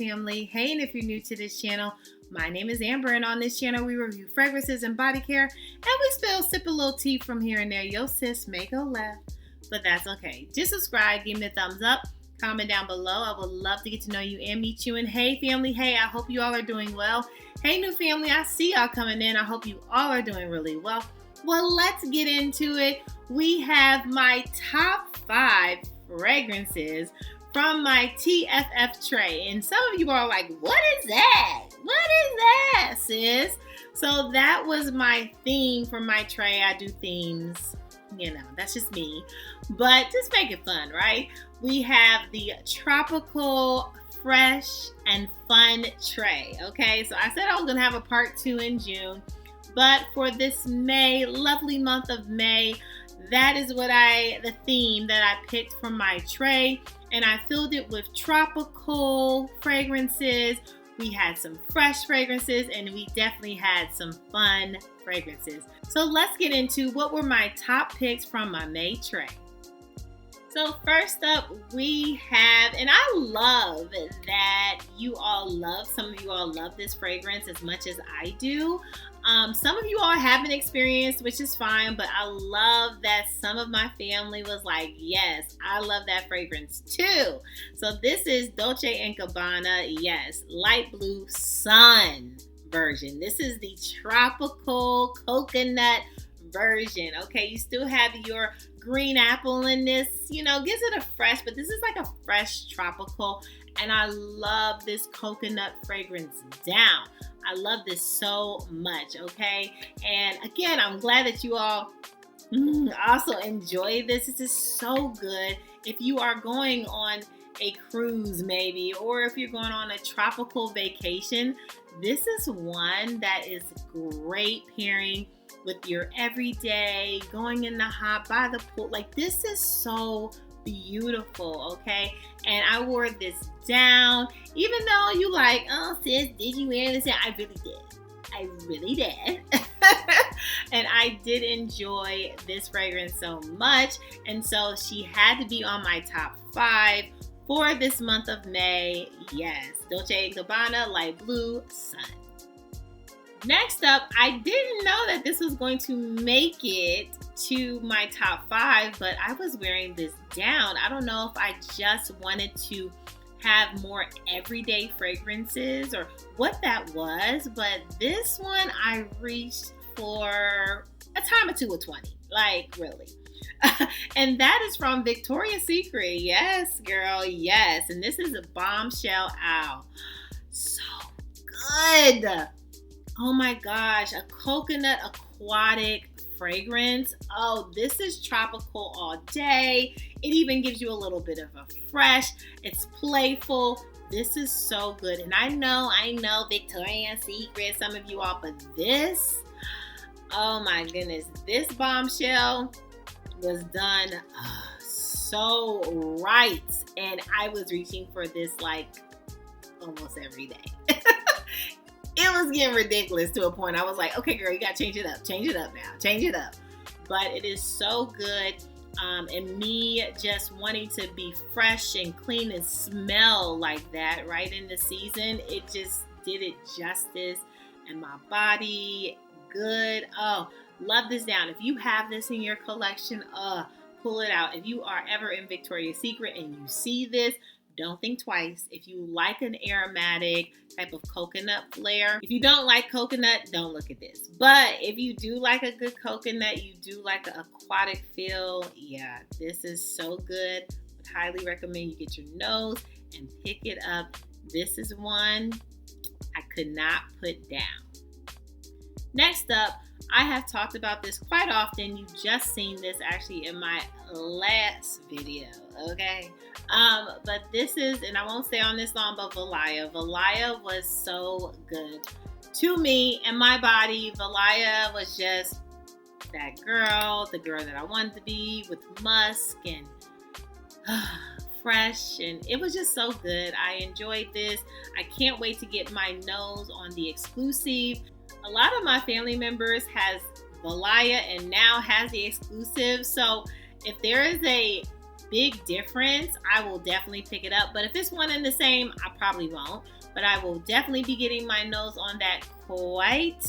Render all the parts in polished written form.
family. Hey, and if you're new to this channel, my name is Amber, and on this channel we review fragrances and body care, and we still sip a little tea from here and there. Yo sis may go left, but that's okay. Just subscribe, give me a thumbs up, comment down below. I would love to get to know you and meet you. And hey family, hey, I hope you all are doing well. Hey new family, I see y'all coming in. I hope you all are doing really well. Well, let's get into it. We have my top 5 fragrances from my TFF tray. And some of you are like, what is that? What is that, sis? So that was my theme for my tray. I do themes, that's just me. But just make it fun, right? We have the tropical, fresh, and fun tray, okay? So I said I was gonna have a part 2 in June, but for this May, lovely month of May, that is the theme that I picked from my tray, and I filled it with tropical fragrances. We had some fresh fragrances, and we definitely had some fun fragrances. So let's get into what were my top picks from my May tray. So first up, we have, and I love that some of you all love this fragrance as much as I do. Some of you all haven't experienced, which is fine, but I love that some of my family was like, yes, I love that fragrance too. So this is Dolce & Gabbana, yes, light blue sun version. This is the tropical coconut version. Okay, you still have your green apple in this, gives it a fresh, but this is like a fresh tropical, and I love this coconut fragrance down. I love this so much, okay? And again, I'm glad that you all also enjoy this. This is so good. If you are going on a cruise maybe, or if you're going on a tropical vacation, this is one that is great pairing with your everyday, going in the hot, by the pool. Like, this is so beautiful, okay? And I wore this down, even though you like, oh sis, did you wear this? I really did. And I did enjoy this fragrance so much, and so she had to be on my top 5 for this month of May. Yes, Dolce & Gabbana light blue sun. Next up, I didn't know that this was going to make it to my top 5, but I was wearing this down. I don't know if I just wanted to have more everyday fragrances or what that was, but this one I reached for a time or two of 20, like really. And that is from Victoria's Secret. Yes, girl, yes. And this is a Bombshell Owl. So good. Oh my gosh, a coconut aquatic fragrance. Oh, this is tropical all day. It even gives you a little bit of a fresh. It's playful. This is so good. And I know Victoria's Secret, some of you all, but this, oh my goodness, this Bombshell was done so right. And I was reaching for this like almost every day. It was getting ridiculous to a point. I was like, okay, girl, you got to change it up now. Change it up. But it is so good. And me just wanting to be fresh and clean and smell like that right in the season, it just did it justice. And my body, good. Oh, love this down. If you have this in your collection, pull it out. If you are ever in Victoria's Secret and you see this, don't think twice. If you like an aromatic type of coconut flair, if you don't like coconut, don't look at this. But if you do like a good coconut, you do like an aquatic feel, yeah, this is so good. Would highly recommend you get your nose and pick it up. This is one I could not put down. Next up, I have talked about this quite often. You just seen this actually in my last video, okay? But this is, and I won't stay on this long, but Valaya. Valaya was so good to me and my body. Valaya was just that girl, the girl that I wanted to be, with musk and fresh, and it was just so good. I enjoyed this. I can't wait to get my nose on the exclusive. A lot of my family members has Valaya and now has the exclusive. So if there is a big difference, I will definitely pick it up. But if it's one and the same, I probably won't. But I will definitely be getting my nose on that quite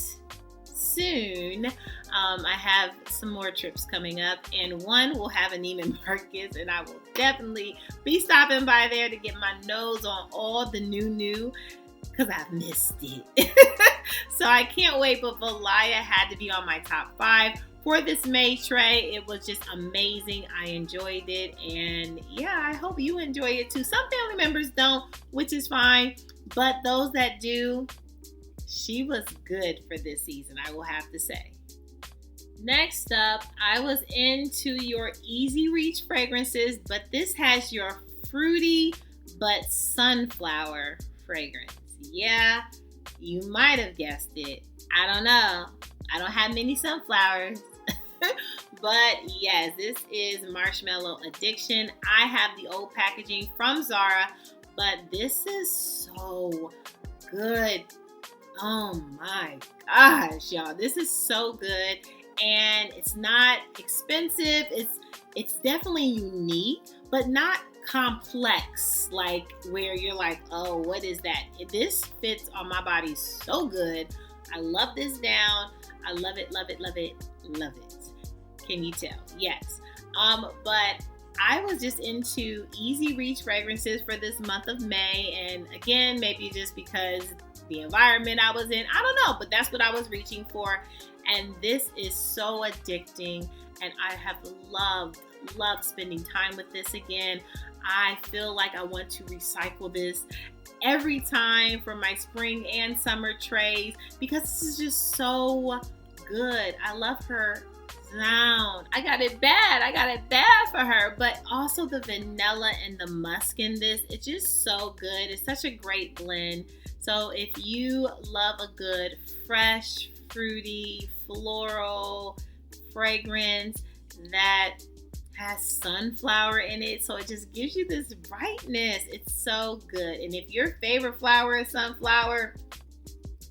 soon. I have some more trips coming up, and one will have a Neiman Marcus, and I will definitely be stopping by there to get my nose on all the new because I've missed it. So I can't wait, but Valaya had to be on my top 5 for this May tray. It was just amazing. I enjoyed it, and yeah, I hope you enjoy it too. Some family members don't, which is fine, but those that do, she was good for this season, I will have to say. Next up, I was into your Easy Reach fragrances, but this has your fruity but sunflower fragrance. Yeah, you might have guessed it. I don't know. I don't have many sunflowers. But yes, this is Marshmallow Addiction. I have the old packaging from Zara, but this is so good. Oh my gosh, y'all. This is so good. And it's not expensive. It's definitely unique, but not complex, like where you're like, oh, what is that? This fits on my body so good. I love this down. I love it, love it, love it, love it. Can you tell? Yes. But I was just into Easy Reach fragrances for this month of May. And again, maybe just because the environment I was in, I don't know, but that's what I was reaching for. And this is so addicting, and I have loved spending time with this again. I feel like I want to recycle this every time for my spring and summer trays because this is just so good. I love her sound. I got it bad for her, but also the vanilla and the musk in this, it's just so good. It's such a great blend. So if you love a good fresh, fruity, floral fragrance that has sunflower in it, so it just gives you this brightness. It's so good. And if your favorite flower is sunflower,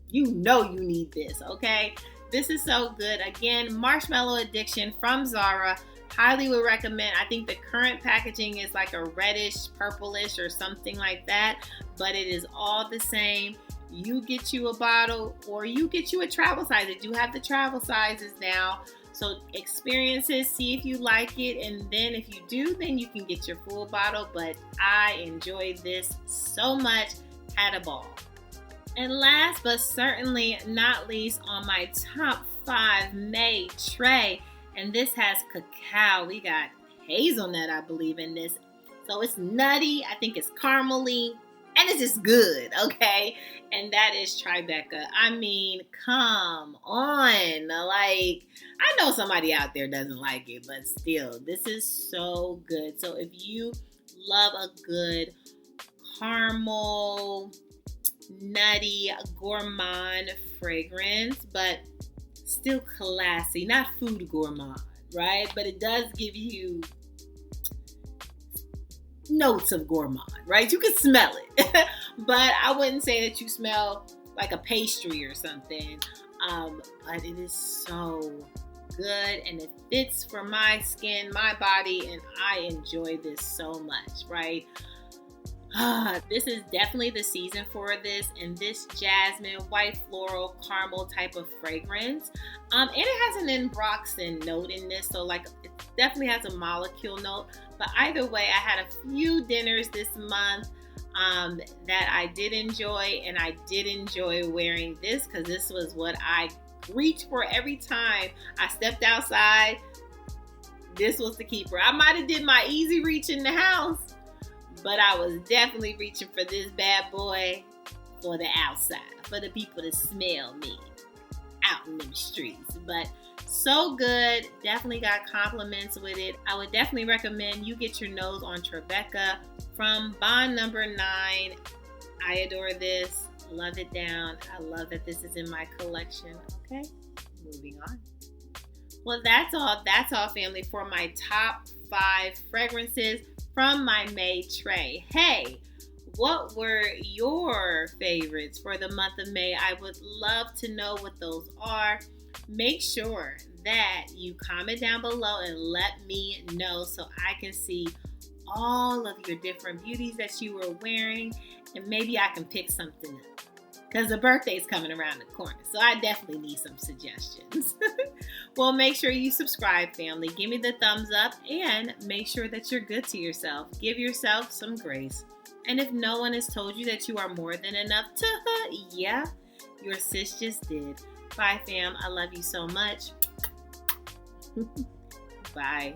you know you need this, okay? This is so good. Again, Marshmallow Addiction from Zara. Highly would recommend. I think the current packaging is like a reddish, purplish or something like that, but it is all the same. You get you a bottle or you get you a travel size. They do have the travel sizes now. So experience it, see if you like it, and then if you do, then you can get your full bottle. But I enjoyed this so much, had a ball. And last but certainly not least on my top 5 May tray, and this has cacao. We got hazelnut, I believe, in this. So it's nutty, I think it's caramely, and it's just good, okay? And that is Tribeca. I mean, come on. Like, I know somebody out there doesn't like it, but still, this is so good. So if you love a good caramel, nutty, gourmand fragrance, but still classy, not food gourmand, right? But it does give you notes of gourmand, right? You can smell it, but I wouldn't say that you smell like a pastry or something. But it is so good, and it fits for my skin, my body, and I enjoy this so much, right? This is definitely the season for this, and this jasmine, white floral, caramel type of fragrance. And it has an ambroxan note in this, so like it definitely has a molecule note. But either way, I had a few dinners this month that I did enjoy, and I did enjoy wearing this because this was what I reached for every time I stepped outside. This was the keeper. I might have did my easy reach in the house, but I was definitely reaching for this bad boy for the outside, for the people to smell me out in the streets. But so good. Definitely got compliments with it. I would definitely recommend you get your nose on Tribeca from Bond number 9. I adore this. Love it down. I love that this is in my collection. Okay, moving on. Well, that's all, family, for my top 5 fragrances from my May tray. Hey, what were your favorites for the month of May? I would love to know what those are. Make sure that you comment down below and let me know so I can see all of your different beauties that you were wearing, and maybe I can pick something up. Because the birthday's coming around the corner, so I definitely need some suggestions. Well, make sure you subscribe, family. Give me the thumbs up, and make sure that you're good to yourself. Give yourself some grace. And if no one has told you that you are more than enough, yeah, your sis just did. Bye, fam. I love you so much. Bye.